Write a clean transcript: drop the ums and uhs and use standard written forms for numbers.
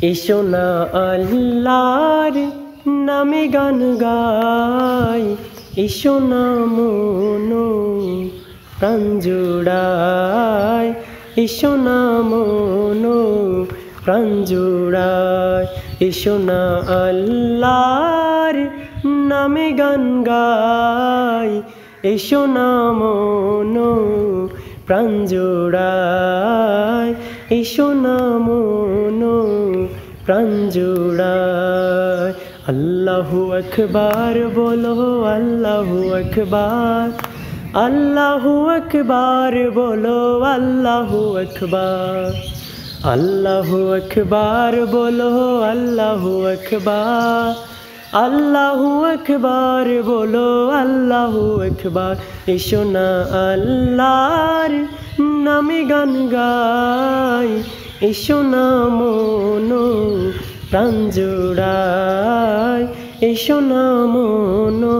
এসো না আল্লাহর নামে গান গাই, এসো না মনো প্রাণ জুড়াই, এসো না মনো প্রাণ জুড়াই। এসো না আল্লাহর নামে গান গাই, এসো না মনো প্রাণ জুড়াই, এসো না মনো প্রাণ জুড়াই। আল্লাহু আকবার বলো, আল্লাহু আকবার, আল্লাহু আকবার বলো, আল্লাহু আকবার, আল্লাহু আকবার বলো, আল্লাহু আকবার, আল্লাহু আকবার বলো, আল্লাহু আকবার। এসো না আল্লাহর নামে গান গাই, এসো না মনো প্রাণ জুড়াই, এসো না মনো